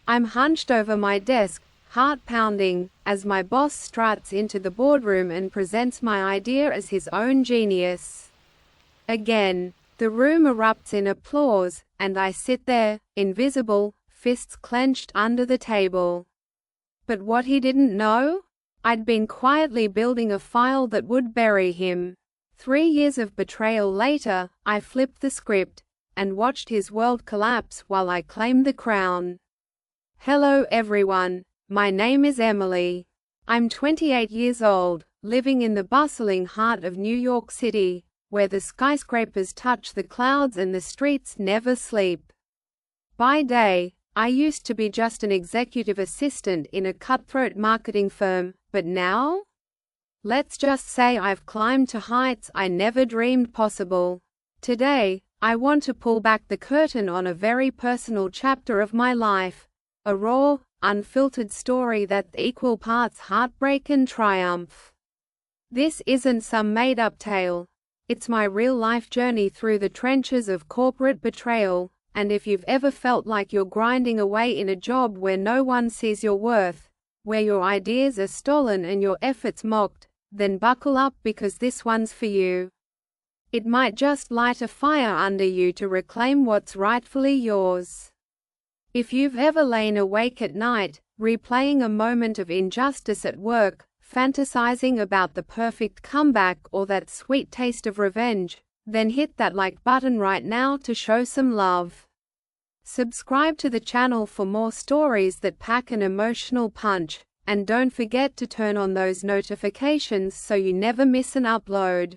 I'm hunched over my desk, heart pounding, as my boss struts into the boardroom and presents my idea as his own genius. Again, the room erupts in applause, and I sit there, invisible, fists clenched under the table. But what he didn't know? I'd been quietly building a file that would bury him. 3 years of betrayal later, I flipped the script, and watched his world collapse while I claimed the crown. Hello everyone, my name is Emily. I'm 28 years old, living in the bustling heart of New York City, where the skyscrapers touch the clouds and the streets never sleep. By day, I used to be just an executive assistant in a cutthroat marketing firm, but now? Let's just say I've climbed to heights I never dreamed possible. Today, I want to pull back the curtain on a very personal chapter of my life. A raw, unfiltered story that's equal parts heartbreak and triumph. This isn't some made-up tale. It's my real-life journey through the trenches of corporate betrayal, and if you've ever felt like you're grinding away in a job where no one sees your worth, where your ideas are stolen and your efforts mocked, then buckle up because this one's for you. It might just light a fire under you to reclaim what's rightfully yours. If you've ever lain awake at night, replaying a moment of injustice at work, fantasizing about the perfect comeback or that sweet taste of revenge, then hit that like button right now to show some love. Subscribe to the channel for more stories that pack an emotional punch, and don't forget to turn on those notifications so you never miss an upload.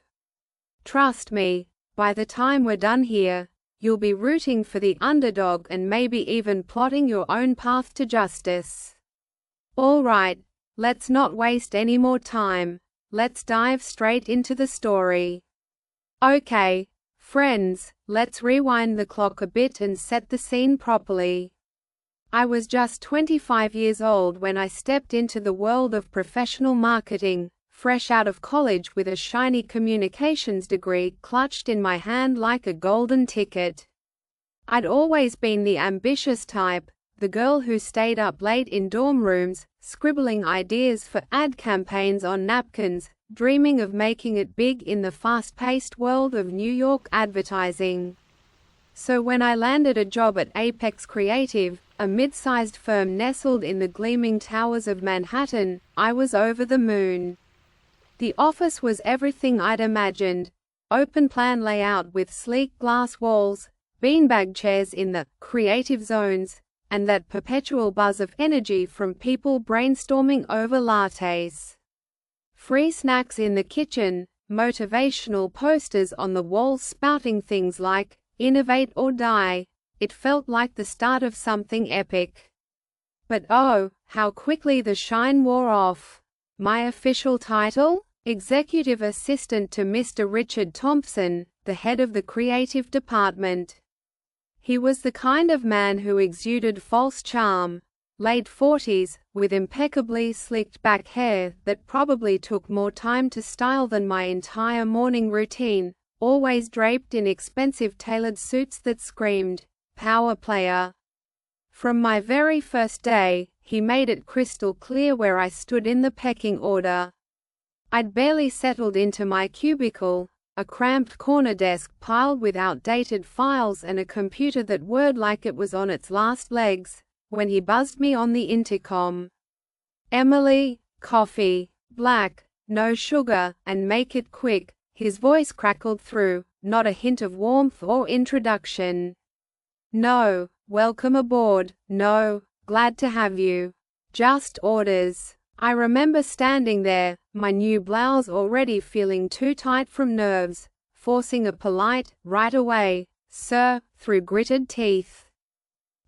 Trust me, by the time we're done here, you'll be rooting for the underdog and maybe even plotting your own path to justice. Alright, let's not waste any more time. Let's dive straight into the story. Okay, friends, let's rewind the clock a bit and set the scene properly. I was just 25 years old when I stepped into the world of professional marketing, fresh out of college with a shiny communications degree clutched in my hand like a golden ticket. I'd always been the ambitious type, the girl who stayed up late in dorm rooms, scribbling ideas for ad campaigns on napkins, dreaming of making it big in the fast-paced world of New York advertising. So when I landed a job at Apex Creative, a mid-sized firm nestled in the gleaming towers of Manhattan, I was over the moon. The office was everything I'd imagined. Open-plan layout with sleek glass walls, beanbag chairs in the creative zones, and that perpetual buzz of energy from people brainstorming over lattes. Free snacks in the kitchen, motivational posters on the walls spouting things like, "Innovate or die." It felt like the start of something epic. But oh, how quickly the shine wore off. My official title? Executive Assistant to Mr. Richard Thompson, the head of the creative department. He was the kind of man who exuded false charm. Late 40s, with impeccably slicked back hair that probably took more time to style than my entire morning routine, always draped in expensive tailored suits that screamed, "Power player." From my very first day, he made it crystal clear where I stood in the pecking order. I'd barely settled into my cubicle, a cramped corner desk piled with outdated files and a computer that whirred like it was on its last legs, when he buzzed me on the intercom. "Emily, coffee, black, no sugar, and make it quick." His voice crackled through, not a hint of warmth or introduction. No, "Welcome aboard," no, "Glad to have you." Just orders. I remember standing there, my new blouse already feeling too tight from nerves, forcing a polite, "Right away, sir," through gritted teeth.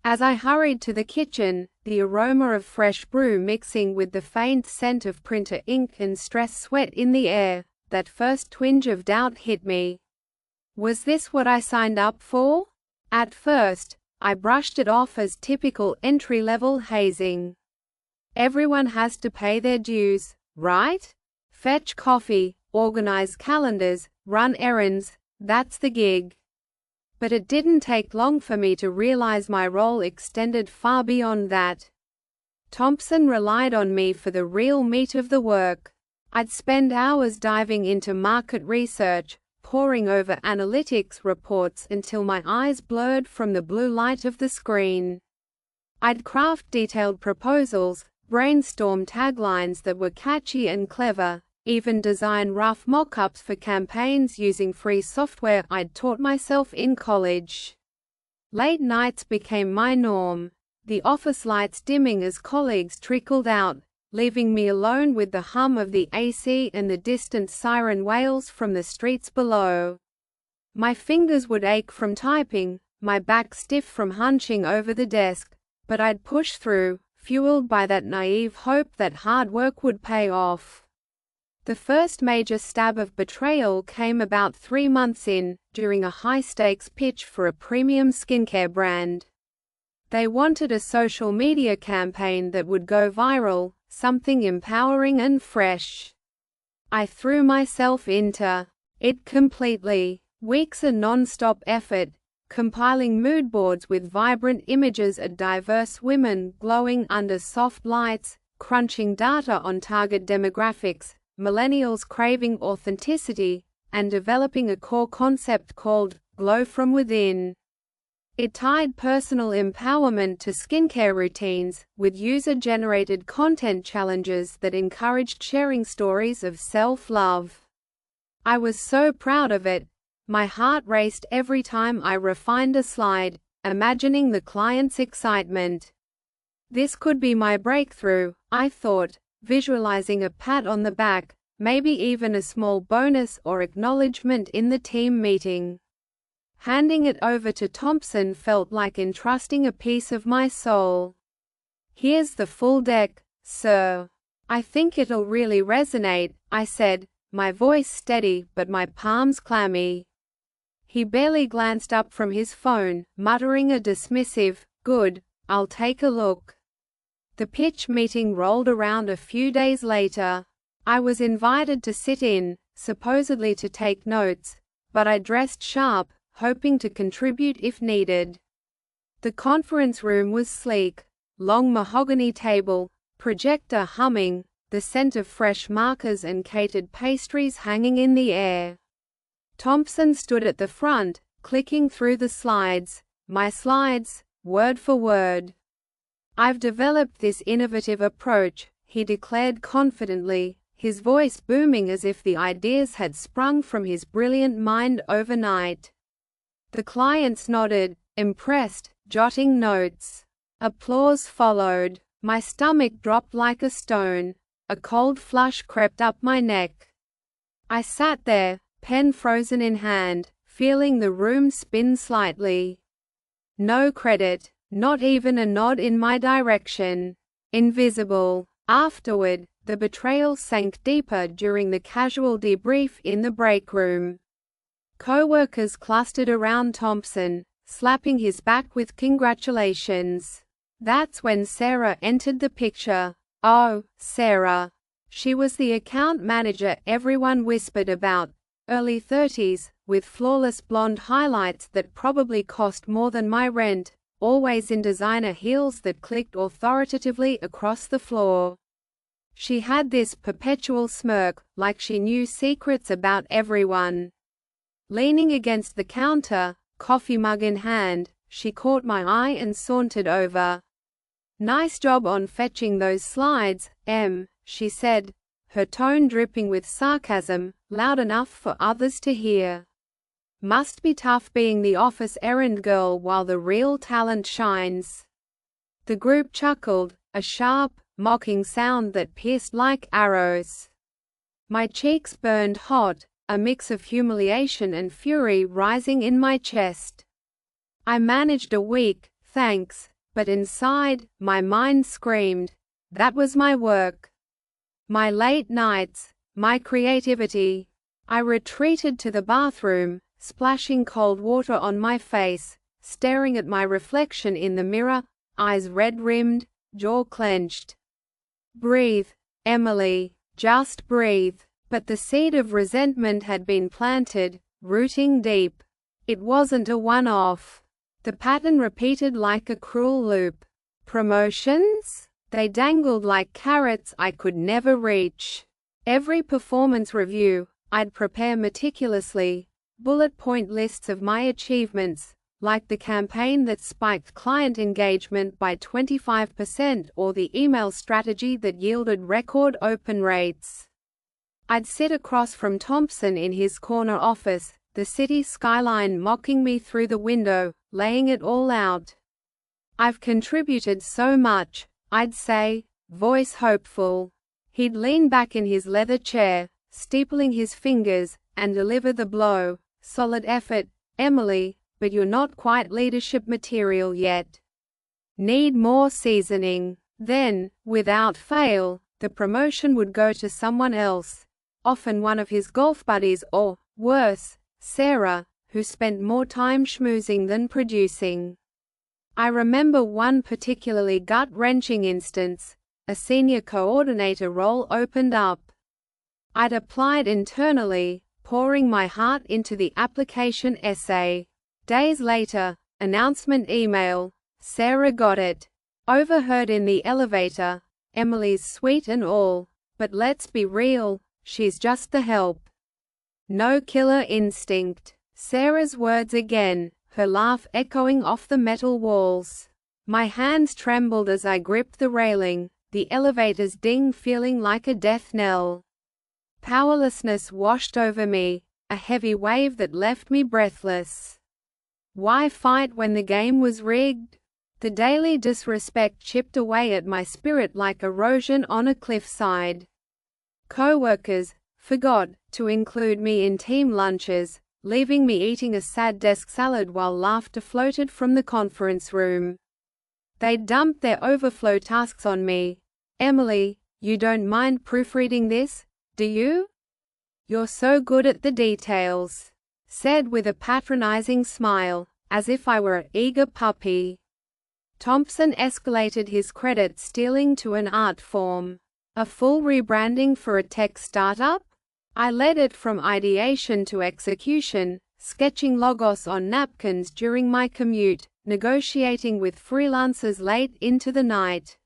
As I hurried to the kitchen, the aroma of fresh brew mixing with the faint scent of printer ink and stress sweat in the air, that first twinge of doubt hit me. Was this what I signed up for? At first, I brushed it off as typical entry-level hazing. Everyone has to pay their dues, right? Fetch coffee, organize calendars, run errands, that's the gig. But it didn't take long for me to realize my role extended far beyond that. Thompson relied on me for the real meat of the work. I'd spend hours diving into market research, poring over analytics reports until my eyes blurred from the blue light of the screen. I'd craft detailed proposals, brainstorm taglines that were catchy and clever, even design rough mock-ups for campaigns using free software I'd taught myself in college. Late nights became my norm, the office lights dimming as colleagues trickled out, leaving me alone with the hum of the AC and the distant siren wails from the streets below. My fingers would ache from typing, my back stiff from hunching over the desk, but I'd push through, fueled by that naive hope that hard work would pay off. The first major stab of betrayal came about 3 months in, during a high-stakes pitch for a premium skincare brand. They wanted a social media campaign that would go viral, something empowering and fresh. I threw myself into it completely. Weeks of non-stop effort, compiling mood boards with vibrant images of diverse women glowing under soft lights, crunching data on target demographics, millennials craving authenticity, and developing a core concept called "Glow from Within." It tied personal empowerment to skincare routines, with user-generated content challenges that encouraged sharing stories of self-love. I was so proud of it. My heart raced every time I refined a slide, imagining the client's excitement. This could be my breakthrough, I thought, visualizing a pat on the back, maybe even a small bonus or acknowledgement in the team meeting. Handing it over to Thompson felt like entrusting a piece of my soul. "Here's the full deck, sir. I think it'll really resonate," I said, my voice steady but my palms clammy. He barely glanced up from his phone, muttering a dismissive, "Good, I'll take a look." The pitch meeting rolled around a few days later. I was invited to sit in, supposedly to take notes, but I dressed sharp, hoping to contribute if needed. The conference room was sleek. Long mahogany table, projector humming, the scent of fresh markers and catered pastries hanging in the air. Thompson stood at the front, clicking through the slides, my slides, word for word. "I've developed this innovative approach," he declared confidently, his voice booming as if the ideas had sprung from his brilliant mind overnight. The clients nodded, impressed, jotting notes. Applause followed. My stomach dropped like a stone. A cold flush crept up my neck. I sat there, pen frozen in hand, feeling the room spin slightly. No credit, not even a nod in my direction. Invisible. Afterward, the betrayal sank deeper during the casual debrief in the break room. Co-workers clustered around Thompson, slapping his back with congratulations. That's when Sarah entered the picture. Oh, Sarah. She was the account manager everyone whispered about, early 30s, with flawless blonde highlights that probably cost more than my rent, always in designer heels that clicked authoritatively across the floor. She had this perpetual smirk, like she knew secrets about everyone. Leaning against the counter, coffee mug in hand, she caught my eye and sauntered over. "Nice job on fetching those slides, Em," she said, her tone dripping with sarcasm, loud enough for others to hear. "Must be tough being the office errand girl while the real talent shines." The group chuckled, a sharp, mocking sound that pierced like arrows. My cheeks burned hot, a mix of humiliation and fury rising in my chest. I managed a week, thanks, but inside, my mind screamed, that was my work. My late nights, my creativity. I retreated to the bathroom, splashing cold water on my face, staring at my reflection in the mirror, eyes red-rimmed, jaw clenched. "Breathe, Emily, just breathe." But the seed of resentment had been planted, rooting deep. It wasn't a one-off. The pattern repeated like a cruel loop. Promotions? They dangled like carrots I could never reach. Every performance review, I'd prepare meticulously, bullet point lists of my achievements, like the campaign that spiked client engagement by 25% or the email strategy that yielded record open rates. I'd sit across from Thompson in his corner office, the city skyline mocking me through the window, laying it all out. "I've contributed so much," I'd say, voice hopeful. He'd lean back in his leather chair, steepling his fingers, and deliver the blow. "Solid effort, Emily, but you're not quite leadership material yet. Need more seasoning." Then, without fail, the promotion would go to someone else, often one of his golf buddies or, worse, Sarah, who spent more time schmoozing than producing. I remember one particularly gut-wrenching instance. A senior coordinator role opened up. I'd applied internally, pouring my heart into the application essay. Days later, announcement email, "Sarah got it. Overheard in the elevator. Emily's sweet and all, but let's be real, she's just the help. No killer instinct." Sarah's words again, her laugh echoing off the metal walls. My hands trembled as I gripped the railing, the elevator's ding feeling like a death knell. Powerlessness washed over me, a heavy wave that left me breathless. Why fight when the game was rigged? The daily disrespect chipped away at my spirit like erosion on a cliffside. Co-workers forgot to include me in team lunches, leaving me eating a sad desk salad while laughter floated from the conference room. They dumped their overflow tasks on me. "Emily, you don't mind proofreading this, do you? You're so good at the details," said with a patronizing smile, as if I were an eager puppy. Thompson escalated his credit stealing to an art form. A full rebranding for a tech startup? I led it from ideation to execution, sketching logos on napkins during my commute, negotiating with freelancers late into the night.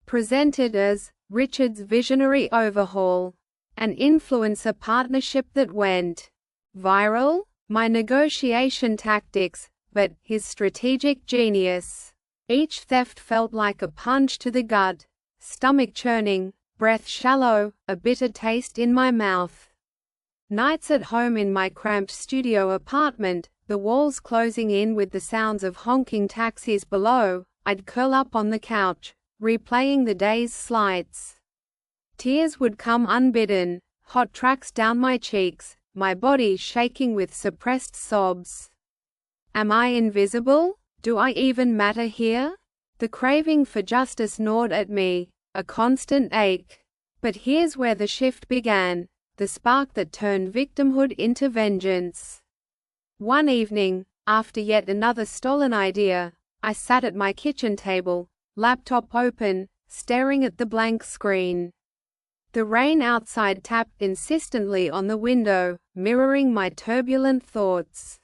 Presented as Richard's visionary overhaul, an influencer partnership that went viral. My negotiation tactics, but his strategic genius. Each theft felt like a punch to the gut, stomach churning, breath shallow, a bitter taste in my mouth. Nights at home in my cramped studio apartment, the walls closing in with the sounds of honking taxis below, I'd curl up on the couch, replaying the day's slights. Tears would come unbidden, hot tracks down my cheeks, my body shaking with suppressed sobs. Am I invisible? Do I even matter here? The craving for justice gnawed at me, a constant ache. But here's where the shift began, the spark that turned victimhood into vengeance. One evening, after yet another stolen idea, I sat at my kitchen table, laptop open, staring at the blank screen. The rain outside tapped insistently on the window, mirroring my turbulent thoughts.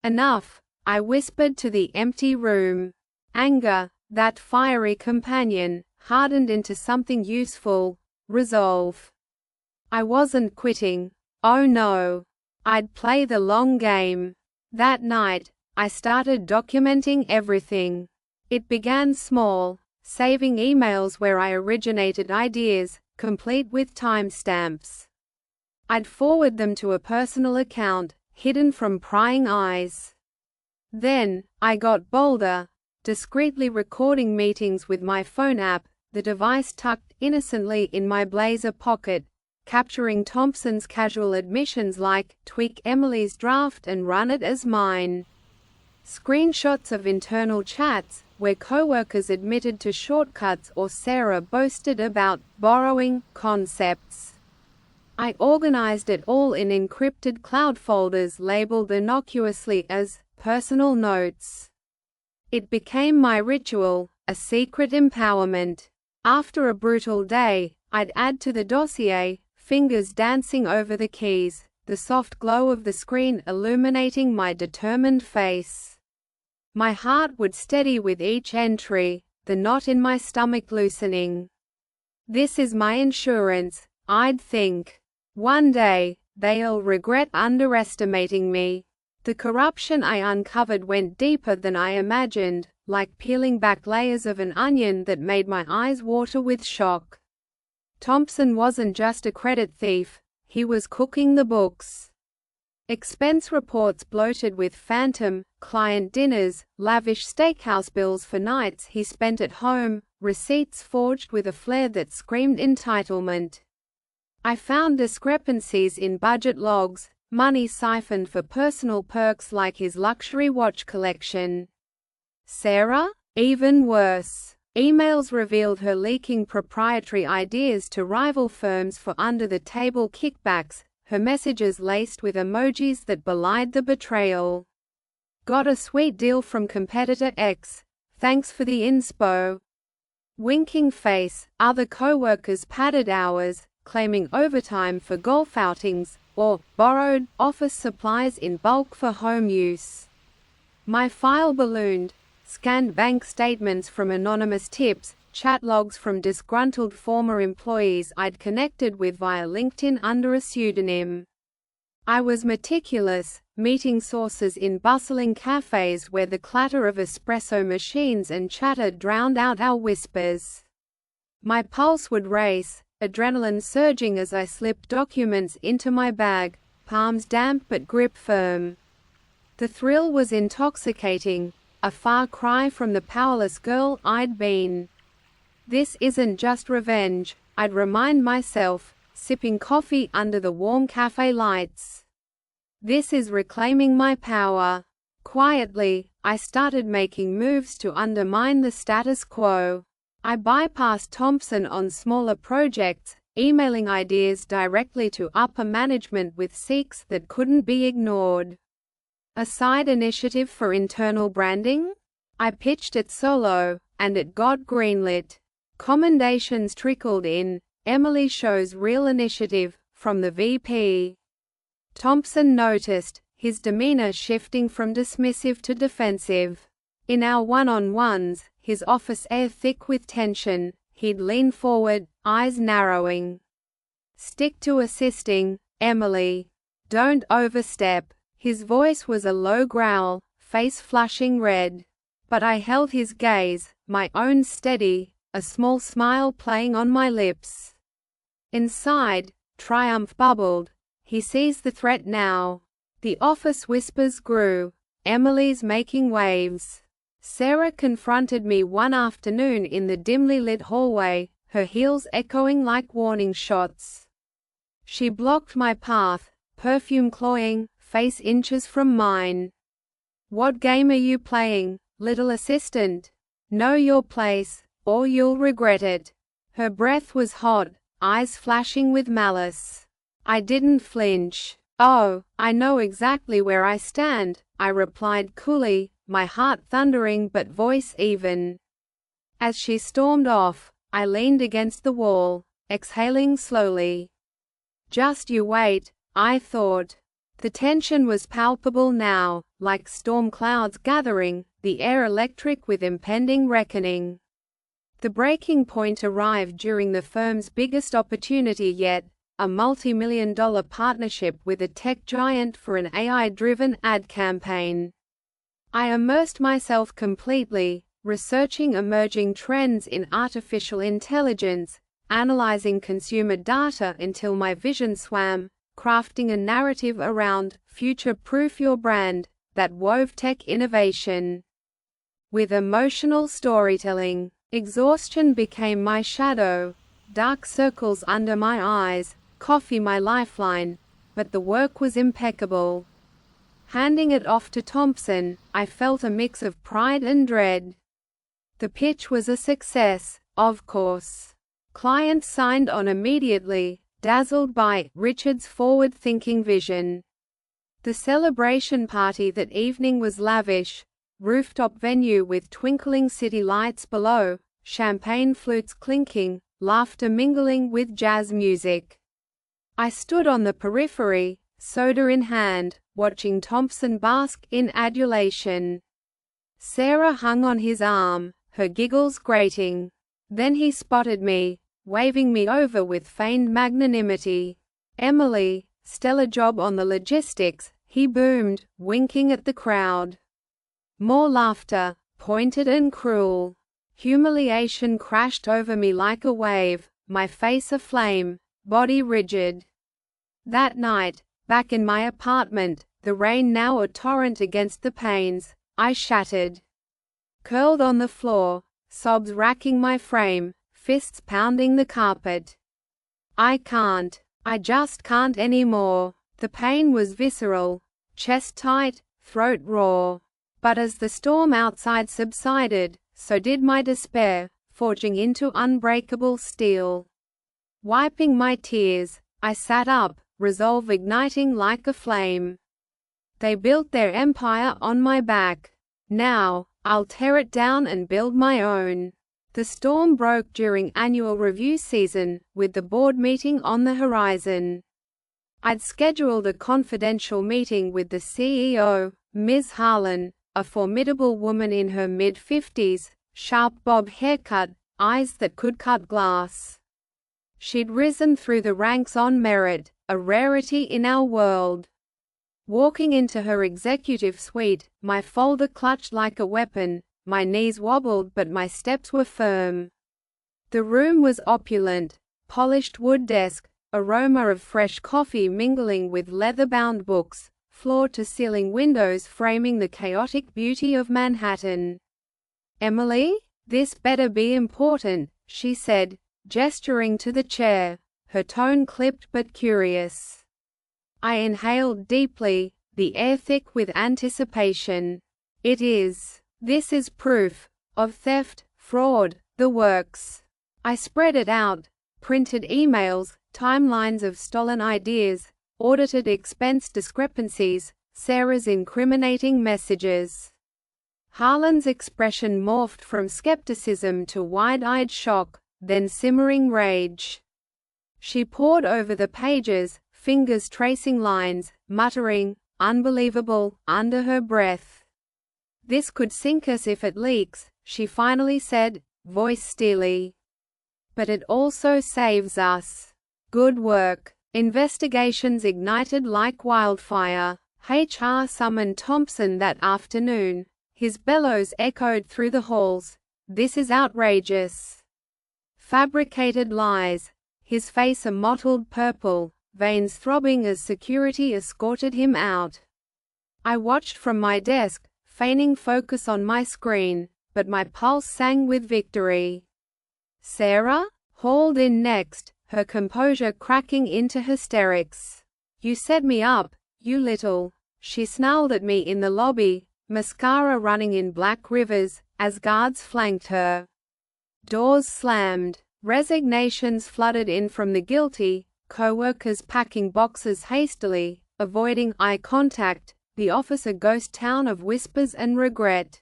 "Enough," I whispered to the empty room. Anger, that fiery companion, hardened into something useful, resolve. I wasn't quitting. Oh no. I'd play the long game. That night, I started documenting everything. It began small, saving emails where I originated ideas, complete with timestamps. I'd forward them to a personal account, hidden from prying eyes. Then, I got bolder, discreetly recording meetings with my phone app, the device tucked innocently in my blazer pocket, capturing Thompson's casual admissions like, "Tweak Emily's draft and run it as mine." Screenshots of internal chats, where coworkers admitted to shortcuts or Sarah boasted about borrowing concepts. I organized it all in encrypted cloud folders labeled innocuously as personal notes. It became my ritual, a secret empowerment. After a brutal day, I'd add to the dossier, fingers dancing over the keys, the soft glow of the screen illuminating my determined face. My heart would steady with each entry, the knot in my stomach loosening. This is my insurance, I'd think. One day, they'll regret underestimating me. The corruption I uncovered went deeper than I imagined, like peeling back layers of an onion that made my eyes water with shock. Thompson wasn't just a credit thief, he was cooking the books. Expense reports bloated with phantom client dinners, lavish steakhouse bills for nights he spent at home, receipts forged with a flair that screamed entitlement. I found discrepancies in budget logs, money siphoned for personal perks like his luxury watch collection. Sarah? Even worse. Emails revealed her leaking proprietary ideas to rival firms for under-the-table kickbacks, her messages laced with emojis that belied the betrayal. Got a sweet deal from competitor X. Thanks for the inspo. Winking face. Other co-workers padded hours, claiming overtime for golf outings, or borrowed office supplies in bulk for home use. My file ballooned. Scanned bank statements from anonymous tips, chat logs from disgruntled former employees I'd connected with via LinkedIn under a pseudonym. I was meticulous, meeting sources in bustling cafes where the clatter of espresso machines and chatter drowned out our whispers. My pulse would race, adrenaline surging as I slipped documents into my bag, palms damp but grip firm. The thrill was intoxicating, a far cry from the powerless girl I'd been. This isn't just revenge, I'd remind myself, sipping coffee under the warm cafe lights. This is reclaiming my power. Quietly, I started making moves to undermine the status quo. I bypassed Thompson on smaller projects, emailing ideas directly to upper management with seeks that couldn't be ignored. A side initiative for internal branding? I pitched it solo, and it got greenlit. Commendations trickled in. Emily shows real initiative, from the VP. Thompson noticed, his demeanor shifting from dismissive to defensive. In our one-on-ones, his office air thick with tension, he'd lean forward, eyes narrowing. Stick to assisting, Emily. Don't overstep. His voice was a low growl, face flushing red. But I held his gaze, my own steady, a small smile playing on my lips. Inside, triumph bubbled. He sees the threat now. The office whispers grew. Emily's making waves. Sarah confronted me one afternoon in the dimly lit hallway, her heels echoing like warning shots. She blocked my path, perfume cloying, face inches from mine. What game are you playing, little assistant? Know your place, or you'll regret it. Her breath was hot, eyes flashing with malice. I didn't flinch. Oh, I know exactly where I stand, I replied coolly, my heart thundering but voice even. As she stormed off, I leaned against the wall, exhaling slowly. Just you wait, I thought. The tension was palpable now, like storm clouds gathering, the air electric with impending reckoning. The breaking point arrived during the firm's biggest opportunity yet, a multi-million-dollar partnership with a tech giant for an AI-driven ad campaign. I immersed myself completely, researching emerging trends in artificial intelligence, analyzing consumer data until my vision swam, crafting a narrative around future-proof your brand that wove tech innovation with emotional storytelling. Exhaustion became my shadow, dark circles under my eyes, coffee my lifeline, but the work was impeccable. Handing it off to Thompson, I felt a mix of pride and dread. The pitch was a success, of course. Clients signed on immediately, dazzled by Richard's forward-thinking vision. The celebration party that evening was lavish, rooftop venue with twinkling city lights below, champagne flutes clinking, laughter mingling with jazz music. I stood on the periphery, soda in hand, watching Thompson bask in adulation. Sarah hung on his arm, her giggles grating. Then he spotted me, waving me over with feigned magnanimity. "Emily, stellar job on the logistics," he boomed, winking at the crowd. More laughter, pointed and cruel. Humiliation crashed over me like a wave, my face aflame, body rigid. That night, back in my apartment, the rain now a torrent against the panes, I shattered. Curled on the floor, sobs racking my frame, fists pounding the carpet. I just can't anymore. The pain was visceral, chest tight, throat raw. But as the storm outside subsided, so did my despair, forging into unbreakable steel. Wiping my tears, I sat up, resolve igniting like a flame. They built their empire on my back. Now, I'll tear it down and build my own. The storm broke during annual review season, with the board meeting on the horizon. I'd scheduled a confidential meeting with the CEO, Ms. Harlan, a formidable woman in her mid-50s, sharp bob haircut, eyes that could cut glass. She'd risen through the ranks on merit, a rarity in our world. Walking into her executive suite, my folder clutched like a weapon, my knees wobbled but my steps were firm. The room was opulent, polished wood desk, aroma of fresh coffee mingling with leather-bound books, floor-to-ceiling windows framing the chaotic beauty of Manhattan. "Emily, this better be important," she said, gesturing to the chair, her tone clipped but curious. I inhaled deeply, the air thick with anticipation. "It is. This is proof of theft, fraud, the works." I spread it out, printed emails, timelines of stolen ideas, audited expense discrepancies, Sarah's incriminating messages. Harlan's expression morphed from skepticism to wide-eyed shock, then simmering rage. She pored over the pages, fingers tracing lines, muttering, "Unbelievable," under her breath. "This could sink us if it leaks," she finally said, voice steely. "But it also saves us. Good work." Investigations ignited like wildfire. HR summoned Thompson that afternoon. His bellows echoed through the halls. "This is outrageous. Fabricated lies." His face a mottled purple, veins throbbing as security escorted him out. I watched from my desk, feigning focus on my screen, but my pulse sang with victory. Sarah hauled in next, her composure cracking into hysterics. "You set me up, you little." She snarled at me in the lobby, mascara running in black rivers, as guards flanked her. Doors slammed. Resignations flooded in from the guilty, co-workers packing boxes hastily, avoiding eye contact, the office a ghost town of whispers and regret.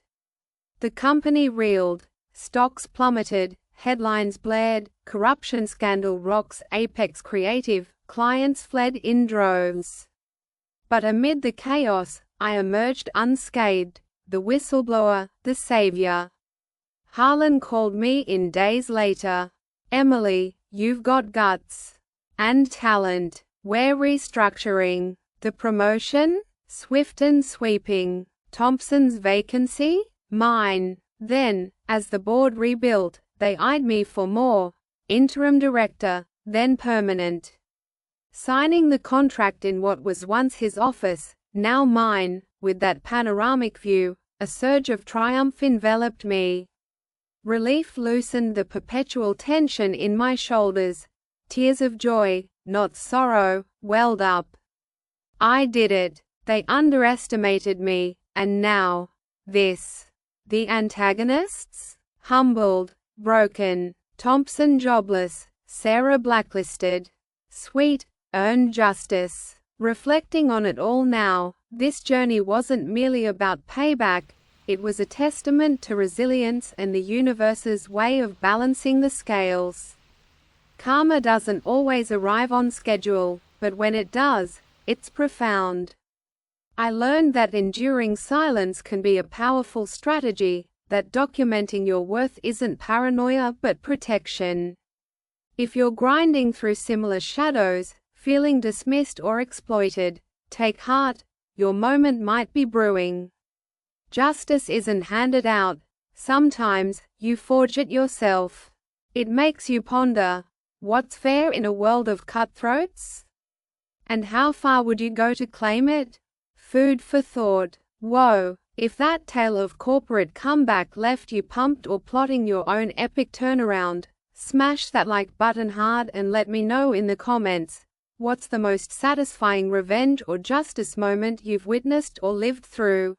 The company reeled, stocks plummeted, headlines blared, corruption scandal rocks Apex Creative, clients fled in droves. But amid the chaos, I emerged unscathed, the whistleblower, the savior. Harlan called me in days later. "Emily, you've got guts. And talent. We're restructuring." The promotion? Swift and sweeping. Thompson's vacancy? Mine. Then, as the board rebuilt, they eyed me for more. Interim director, then permanent. Signing the contract in what was once his office, now mine, with that panoramic view, a surge of triumph enveloped me. Relief loosened the perpetual tension in my shoulders. Tears of joy, not sorrow, welled up. I did it. They underestimated me, and now, this. The antagonists? Humbled, broken, Thompson jobless, Sarah blacklisted. Sweet, earned justice. Reflecting on it all now, this journey wasn't merely about payback, it was a testament to resilience and the universe's way of balancing the scales. Karma doesn't always arrive on schedule, but when it does, It's profound. I learned that enduring silence can be a powerful strategy, that documenting your worth isn't paranoia but protection. If you're grinding through similar shadows, feeling dismissed or exploited, take heart, your moment might be brewing. Justice isn't handed out. Sometimes, you forge it yourself. It makes you ponder, what's fair in a world of cutthroats? And how far would you go to claim it? Food for thought. Whoa, if that tale of corporate comeback left you pumped or plotting your own epic turnaround, smash that like button hard and let me know in the comments, what's the most satisfying revenge or justice moment you've witnessed or lived through?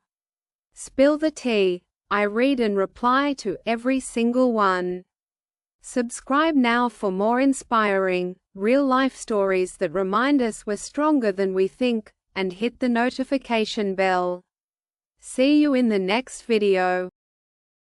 Spill the tea. I read and reply to every single one. Subscribe now for more inspiring, real-life stories that remind us we're stronger than we think, and hit the notification bell. See you in the next video.